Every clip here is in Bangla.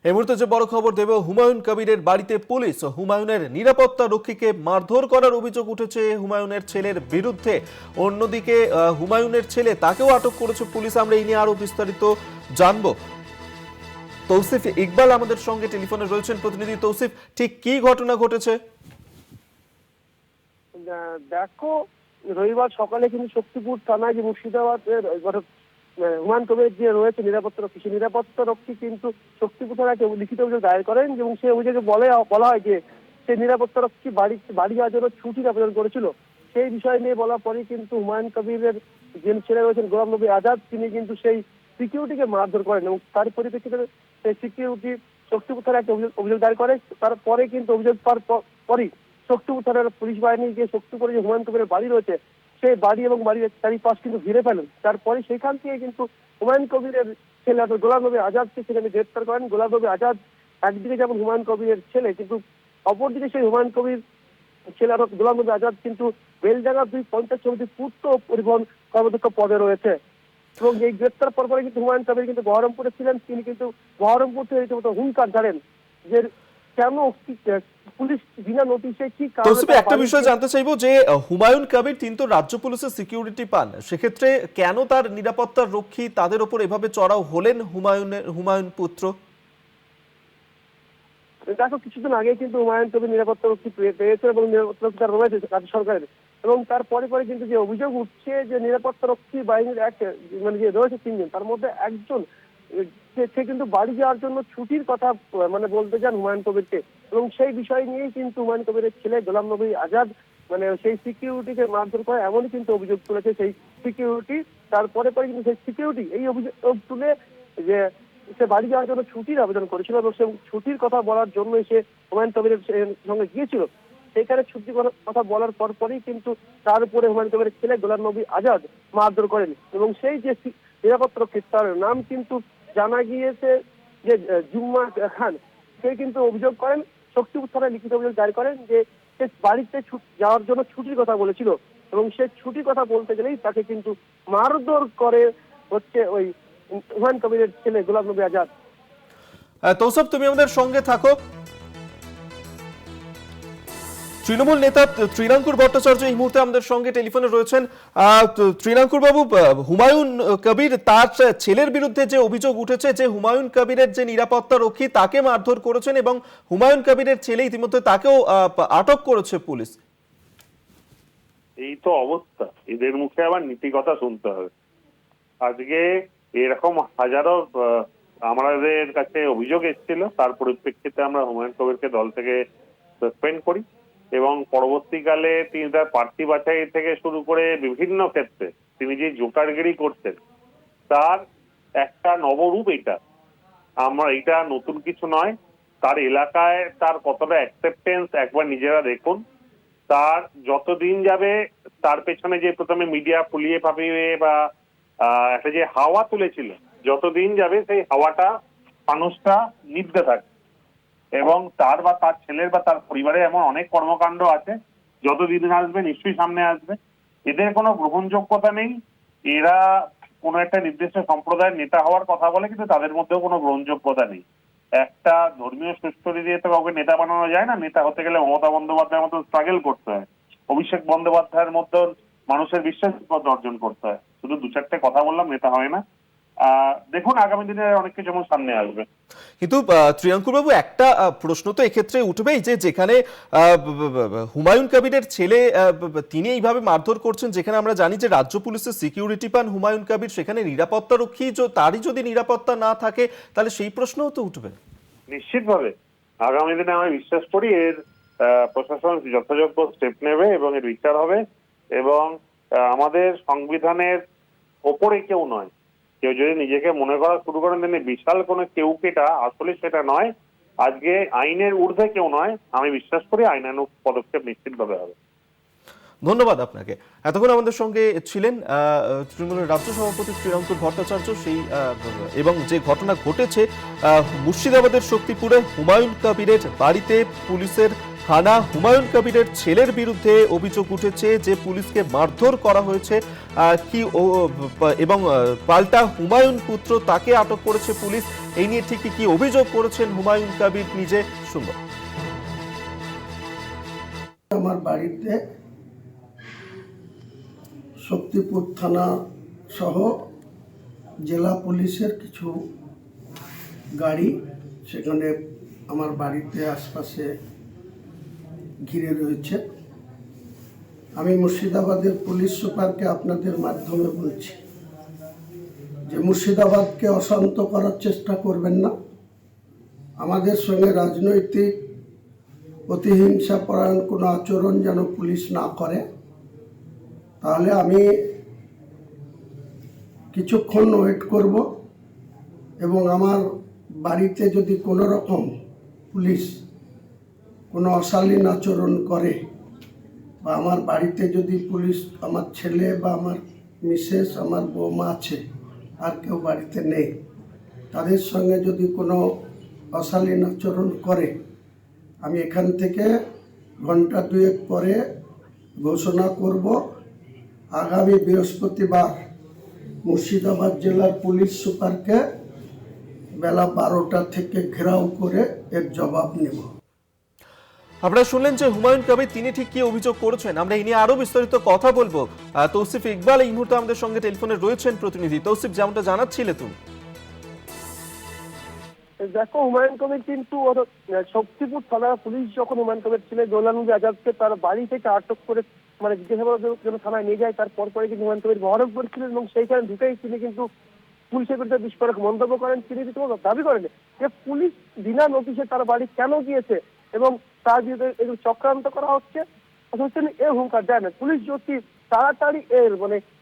এই মুহূর্তে যে বড় খবর দেব, হুমায়ুন কবিরের বাড়িতে পুলিশ হুমায়ুনের নিরাপত্তা রক্ষীকে মারধর করার অভিযোগ উঠেছে হুমায়ুনের ছেলের বিরুদ্ধে। অন্যদিকে হুমায়ুনের ছেলে, তাকেও আটক করেছে পুলিশ। আমরা এই নিয়ে আরো বিস্তারিত জানবো। তৌসিফ ইকবাল আমাদের সঙ্গে টেলিফোনে রয়েছেন। প্রতিনিধি তৌসিফ, ঠিক কি ঘটনা ঘটেছে? দেখো, রবিবার সকালে কিন্তু শক্তিপুর থানায় যে মুর্শিদাবাদের হুমায়ুন কবির যে রয়েছে নিরাপত্তা রক্ষী, সেই নিরাপত্তা রক্ষী কিন্তু শক্তিপুর থানায় লিখিত অভিযোগ দায়ের করেন এবং সেই অভিযোগে বলা হয় যে সেই নিরাপত্তা রক্ষী বাড়ি যাওয়ার জন্য ছুটির আবেদন করেছিল। সেই বিষয় নিয়ে বলার পরেই কিন্তু হুমায়ুন কবিরের যে ছেলে রয়েছেন গোলাম নবী আজাদ, তিনি কিন্তু সেই সিকিউরিটিকে মারধর করেন এবং তার পরিপ্রেক্ষিতে সেই সিকিউরিটি শক্তিপুর থানায় একটা অভিযোগ দায়ের করে। তারপরে কিন্তু অভিযোগ পাওয়ার পরই শক্তিপুর থানার পুলিশ বাহিনী গিয়ে শক্তিপুরে যে হুমায়ুন কবিরের বাড়ি রয়েছে, সেই বাড়ি এবং বাড়ির চারিপাশ কিন্তু ঘিরে ফেলেন। তারপরে সেখান থেকে কিন্তু হুমায়ুন কবিরের ছেলে গোলাম নবী আজাদকে সেখানে গ্রেপ্তার করেন। গোলাম নবী আজাদ একদিকে যেমন হুমায়ুন কবিরের ছেলে, কিন্তু অপরদিকে সেই হুমায়ুন কবির ছেলে গোলাম নবী আজাদ কিন্তু বেলডাঙ্গা 2 পঞ্চায়েত সমিতির পূর্ত পরিবহন কর্মদক্ষ পদে রয়েছে। এবং এই গ্রেপ্তার পরে কিন্তু হুমায়ুন কবির কিন্তু বহরমপুরে ছিলেন। তিনি কিন্তু বহরমপুর থেকে রীতিমতো হুঙ্কার ছাড়েন যে কেন পুলিশ বিনা নোটিশে কি তৌসিফ, একটা কারণে বিষয় জানতে চাইবো যে হুমায়ুন কবির তিনি তো রাজ্য পুলিশের সিকিউরিটি পান, সেক্ষেত্রে কেন তার নিরাপত্তার রক্ষী তাদের উপর এভাবে চড়াও হলেন হুমায়ুন পুত্র? দেখো, কিছুদিন আগে কিন্তু হুমায়ুন কবির নিরাপত্তা রক্ষী পেয়েছে এবং নিরাপত্তা রক্ষী তার রয়েছে রাজ্য সরকারের। এবং তারপরে কিন্তু যে অভিযোগ উঠছে যে নিরাপত্তা রক্ষী বাহিনীর যে রয়েছে 3 জন, তার মধ্যে একজন সে কিন্তু বাড়ি যাওয়ার জন্য ছুটির কথা বলতে যান হুমায়ুন কবিরকে। এবং সেই বিষয় নিয়েই কিন্তু হুমায়ুন কবিরের ছেলে গোলাম নবী আজাদ সেই সিকিউরিটিকে মারধর করে এমনই কিন্তু অভিযোগ তুলেছে সেই সিকিউরিটি। তারপরে কিন্তু সেই সিকিউরিটি এই অভিযোগ তুলে যে সে বাড়ি যাওয়ার জন্য ছুটির আবেদন করেছিল এবং সে ছুটির কথা বলার জন্যই সে হুমায়ুন কবিরের সঙ্গে গিয়েছিল। সেখানে ছুটির কথা বলার পরই কিন্তু তার উপরে হুমায়ুন কবিরের ছেলে গোলাম নবী আজাদ মারধর করেন। এবং সেই যে নিরাপত্তা রক্ষী, তার নাম কিন্তু জানা গিয়েছে যে জুম্মা খান, সে কিন্তু অভিযোগ করেন, শক্তিপুর থানায় লিখিত অভিযোগ দায়ের করেন যে সে বাড়িতে যাওয়ার জন্য ছুটির কথা বলেছিল এবং সে ছুটির কথা বলতে গেলেই তাকে কিন্তু মারধর করে ওই হুমায়ুন কবিরের ছেলে গোলাম নবী আজাদ। তৌসিফ, তুমি আমাদের সঙ্গে থাকো। তৃণমূল নেতা ত্রিনাঙ্কুর ভট্টাচার্য এই মুহূর্তে আমাদের সঙ্গে টেলিফোনে রয়েছেন। ত্রিনাঙ্কুর বাবু, হুমায়ুন কবির তার ছেলের বিরুদ্ধে যে অভিযোগ উঠেছে যে হুমায়ুন কবিরের যে নিরাপত্তা রক্ষী তাকে মারধর করেছেন এবং হুমায়ুন কবিরের ছেলে ইতিমধ্যে তাকেও আটক করেছে পুলিশ। এই তো অবস্থা, এদের মুখে আবার নীতি কথা শুনতে হবে। আজকে এরকম হাজারো আমাদের কাছে অভিযোগ এসেছিল, তার পরিপ্রেক্ষিতে আমরা হুমায়ুন কবিরকে দল থেকে সাসপেন্ড করি এবং পরবর্তীকালে তিনি তার প্রার্থী বাছাই থেকে শুরু করে বিভিন্ন ক্ষেত্রে তিনি যে জোকারগিরি করতেন তার একটা নবরূপ। এটা নতুন কিছু নয়। তার এলাকায় তার কতটা অ্যাকসেপ্টেন্স একবার নিজেরা দেখুন। তার যত দিন যাবে তার পেছনে যে প্রথমে মিডিয়া ফুলিয়ে ফাঁপিয়ে বা একটা যে হাওয়া তুলেছিল, যতদিন যাবে সেই হাওয়াটা মানুষটা নিভতে থাকে। এবং তার বা তার ছেলের বা তার পরিবারে এমন অনেক কর্মকাণ্ড আছে, যতদিন আসবে নিশ্চয়ই সামনে আসবে। এদের কোনো গ্রহণযোগ্যতা নেই। এরা কোনো একটা নির্দিষ্ট সম্প্রদায়ের নেতা হওয়ার কথা বলে, কিন্তু তাদের মধ্যেও কোনো গ্রহণযোগ্যতা নেই। একটা ধর্মীয় সুস্থরি দিয়ে তো কাউকে নেতা বানানো যায় না। নেতা হতে গেলে মমতা বন্দ্যোপাধ্যায়ের মতো স্ট্রাগল করতে হয়, অভিষেক বন্দ্যোপাধ্যায়ের মতো মানুষের বিশ্বাস অর্জন করতে হয়। শুধু 2-4টে কথা বললাম নেতা হয় না। দেখুন আগামী দিনে অনেক কিছু যেমন সামনে আসবে। কিন্তু ত্রিনাঙ্কুর বাবু, একটা প্রশ্ন তো এক্ষেত্রে উঠবেই যে যেখানে হুমায়ুন কবিরের ছেলে তিনি এইভাবে মারধর করছেন, যেখানে আমরা জানি যে রাজ্য পুলিশের সিকিউরিটি পান হুমায়ুন কবির, সেখানে নিরাপত্তা রক্ষী তারই যদি নিরাপত্তা না থাকে তাহলে সেই প্রশ্নও তো উঠবে। নিশ্চিতভাবে আগামী দিনে আমি বিশ্বাস করি এর প্রশাসন যথাযোগ্য স্টেপ নেবে এবং এর বিচার হবে। এবং আমাদের সংবিধানের ওপরে কেউ নয়। কেউ যদি নিজেকে মনে করা শুরু করেন তিনি বিশাল কোনো কেউ কেটা, আসলে সেটা নয়। আজকে আইনের ঊর্ধ্বে কেউ নয়। আমি বিশ্বাস করি আইনানুগ পদক্ষেপ নিশ্চিতভাবে হবে। ধন্যবাদ আপনাকে। এতক্ষণ আমাদের সঙ্গে ছিলেন তৃণমূলের রাজ্য সভাপতি ত্রিনাঙ্কুর ভট্টাচার্য। এবং যে ঘটনা ঘটেছে মুর্শিদাবাদের শক্তিপুরে হুমায়ুন কবিরের বাড়িতে পুলিশের হানা হুমায়ুন কবিরের ছেলের বিরুদ্ধে অভিযোগ উঠেছে যে পুলিশকে মারধর করা হয়েছে এবং পাল্টা হুমায়ুন পুত্র তাকে আটক করেছে পুলিশ। এই নিয়ে ঠিক কি অভিযোগ করেছেন হুমায়ুন কবির নিজে, শুনব। আমার বাড়িতে শক্তিপুর থানা সহ জেলা পুলিশের কিছু গাড়ি সেখানে আমার বাড়িতে আশপাশে ঘিরে রয়েছে। আমি মুর্শিদাবাদের পুলিশ সুপারকে আপনাদের মাধ্যমে বলছি যে মুর্শিদাবাদকে অশান্ত করার চেষ্টা করবেন না। আমাদের সঙ্গে রাজনৈতিক প্রতিহিংসা পরায়ণ কোনো আচরণ যেন পুলিশ না করে। তাহলে আমি কিছুক্ষণ ওয়েট করব এবং আমার বাড়িতে যদি কোনো রকম পুলিশ কোনো অশালীন আচরণ করে বা আমার বাড়িতে যদি পুলিশ, আমার ছেলে বা আমার মিসেস, আমার বৌমা আছে, আর কেউ বাড়িতে নেই, তাদের সঙ্গে যদি কোনো অশালীন আচরণ করে, আমি এখান থেকে ঘন্টা দুয়েক পরে ঘোষণা করব আগামী বৃহস্পতিবার মুর্শিদাবাদ জেলার পুলিশ সুপারকে বেলা 12টা থেকে ঘেরাও করে এর জবাব নেব। আপনারা শুনলেন যে হুমায়ুন কবির তিনি ঠিক কি অভিযোগ করেছেন। আমরা এই নিয়ে আরো বিস্তারিত কথা বলবো। তৌসিফ ইকবাল এই মুহূর্তে আমাদের সঙ্গে টেলিফোনে রয়েছেন প্রতিনিধি। তৌসিফ, যেমনটা জানাচ্ছিলে তুমি। দেখো, হুমায়ুন কবির কিন্তু শক্তিপুর থানা পুলিশ যখন হুমায়ুন কবির ছিলেন গোলামনবী আজাদকে তার বাড়ি থেকে আটক করে জিজ্ঞাসাবাদের জন্য থানায় নিয়ে যায়, তারপর পরে কিন্তু হুমায়ুন কবির বহরম করেছিলেন এবং সেইখানে ঢুকেই তিনি কিন্তু পুলিশের বিরুদ্ধে বিস্ফোরক মন্তব্য করেন। তিনি রীতিমতো দাবি করেন যে পুলিশ বিনা নোটিশে তার বাড়ি কেন গিয়েছে এবং তার বিরুদ্ধে এগুলো চক্রান্ত করা হচ্ছে। তিনি এর হুঙ্কার দেন পুলিশ যদি তাড়াতাড়ি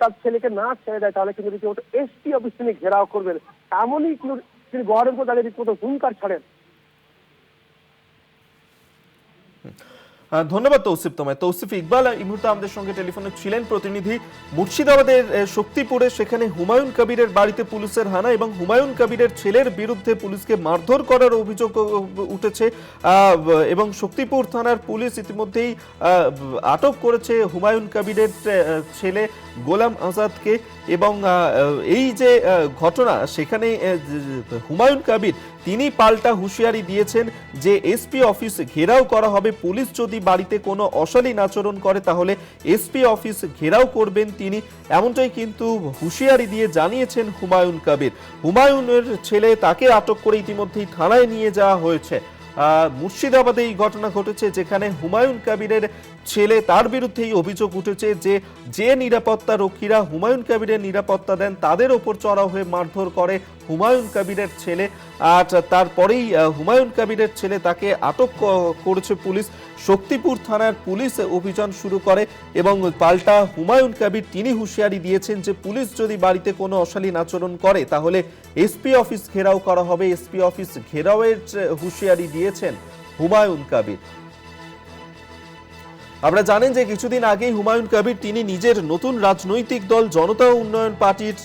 তার ছেলেকে না ছেড়ে দেয় তাহলে কিন্তু রীতিমতো এসপি অফিস তিনি ঘেরাও করবেন, এমনই কিন্তু তিনি বহরমপুর দাঁড়িয়ে রীতিমতো হুঙ্কার ছাড়েন। ধন্যবাদ তৌসিফ তোমায়। তৌসিফ ইকবাল এই মুহূর্তে আমাদের সঙ্গে টেলিফোনে ছিলেন প্রতিনিধি। মুর্শিদাবাদের শক্তিপুরে সেখানে হুমায়ুন কবিরের বাড়িতে পুলিশের হানা এবং হুমায়ুন কবিরের ছেলের বিরুদ্ধে পুলিশকে মারধর করার অভিযোগ উঠেছে এবং শক্তিপুর থানার পুলিশ ইতিমধ্যেই আটক করেছে হুমায়ুন কবিরের ছেলে গোলাম আজাদকে এবং এই যে ঘটনা সেখানে হুমায়ুন কবির তিনি পাল্টা হুঁশিয়ারি দিয়েছেন যে এসপি অফিস ঘেরাও করা হবে, পুলিশ যদি বাড়িতে কোনো অশালীন আচরণ করে তাহলে এসপি অফিস ঘেরাও করবেন তিনি, এমনটাই কিন্তু হুঁশিয়ারি দিয়ে জানিয়েছেন হুমায়ুন কবির। হুমায়ুনের ছেলে তাকে আটক করে ইতিমধ্যেই থানায় নিয়ে যাওয়া হয়েছে। মুর্শিদাবাদে এই ঘটনা ঘটেছে যেখানে হুমায়ুন কবিরের ছেলে তার বিরুদ্ধেই অভিযোগ উঠেছে যে নিরাপত্তা রক্ষীরা হুমায়ুন কবিরের নিরাপত্তা দেন তাদের ওপর চড়াও হয়ে মারধর করে হুমায়ুন কবিরের ছেলে। আর তারপরেই হুমায়ুন কবিরের ছেলে তাকে আটক করেছে পুলিশ। শক্তিপুর থানার পুলিশ অভিযান শুরু করে এবং পাল্টা হুমায়ুন কবির তিনি হুঁশিয়ারি দিয়েছেন যে পুলিশ যদি বাড়িতে কোনো অশালীন আচরণ করে তাহলে এসপি অফিস ঘেরাও করা হবে। এসপি অফিস ঘেরাওয়ের হুঁশিয়ারি দিয়েছেন হুমায়ুন কবির। আপনারা জানেন যে কিছুদিন আগেই হুমায়ুন কবির তিনি নিজের নতুন রাজনৈতিক দল জনতা উন্নয়ন পার্টির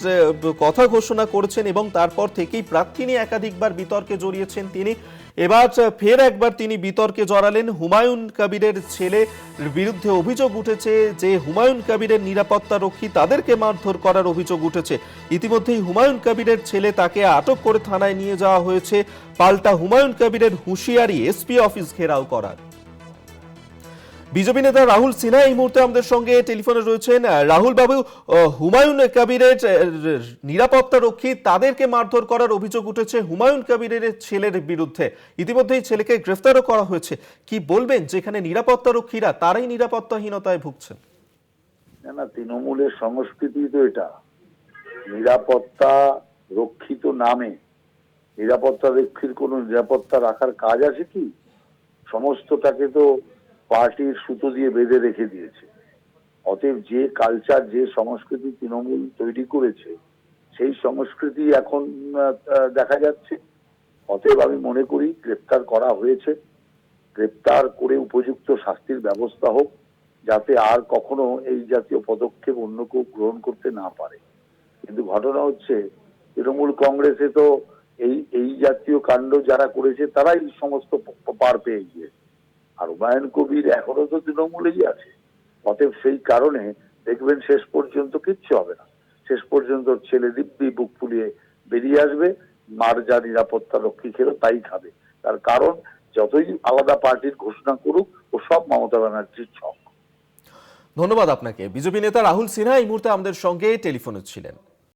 কথা ঘোষণা করেছেন এবং তারপর থেকেই প্রার্থী নিয়ে একাধিকবার বিতর্কে জড়িয়েছেন তিনি। এবার ফের একবার তিনি বিতর্কে জড়ালেন। হুমায়ুন কবিরের ছেলের বিরুদ্ধে অভিযোগ উঠেছে যে হুমায়ুন কবিরের নিরাপত্তা রক্ষী তাদেরকে মারধর করার অভিযোগ উঠেছে। ইতিমধ্যেই হুমায়ুন কবিরের ছেলে তাকে আটক করে থানায় নিয়ে যাওয়া হয়েছে। পাল্টা হুমায়ুন কবিরের হুঁশিয়ারি এসপি অফিস ঘেরাও করার। বিজেপি নেতা রাহুল সিনহা এই মুহূর্তে আমাদের সঙ্গে টেলিফোনে রয়েছেন। রাহুল বাবু, হুমায়ুন কবিরের নিরাপত্তা রক্ষী তাদেরকে মারধর করার অভিযোগ উঠেছে হুমায়ুন কবিরের ছেলের বিরুদ্ধে, ইতিমধ্যেই ছেলেকে গ্রেফতারও করা হয়েছে। কি বলবেন যেখানে নিরাপত্তা রক্ষীরা তারাই নিরাপত্তাহীনতায় ভুগছেন? না, তৃণমূলের সংস্কৃতি তো এটা, নিরাপত্তা রক্ষিত নামে নিরাপত্তা রক্ষীর কোনো নিরাপত্তা রাখার কাজ আছে কি? সমস্তটাকে তো পার্টির সুতো দিয়ে বেঁধে রেখে দিয়েছে। অতএব যে কালচার, যে সংস্কৃতি তৃণমূল তৈরি করেছে সেই সংস্কৃতি এখন দেখা যাচ্ছে। অতএব আমি মনে করি গ্রেপ্তার করা হয়েছে, গ্রেপ্তার করে উপযুক্ত শাস্তির ব্যবস্থা হোক যাতে আর কখনো এই জাতীয় পদক্ষেপ অন্য কেউ গ্রহণ করতে না পারে। কিন্তু ঘটনা হচ্ছে তৃণমূল কংগ্রেসে তো এই জাতীয় কাণ্ড যারা করেছে তারাই সমস্ত পার পেয়ে গিয়েছে। আর হুমায়ুন কবির এখনো তো তৃণমূলেই আছে। অতএব সেই কারণে দেখবেন শেষ পর্যন্ত কিচ্ছু হবে না, শেষ পর্যন্ত ওর ছেলে দিব্যি বুক ফুলিয়ে বেরিয়ে আসবে, মার যা নিরাপত্তা রক্ষী খেলো তাই খাবে। তার কারণ যতই আলাদা পার্টির ঘোষণা করুক, ও সব মমতা ব্যানার্জির ছক। ধন্যবাদ আপনাকে। বিজেপি নেতা রাহুল সিনহা এই মুহূর্তে আমাদের সঙ্গে টেলিফোনে ছিলেন।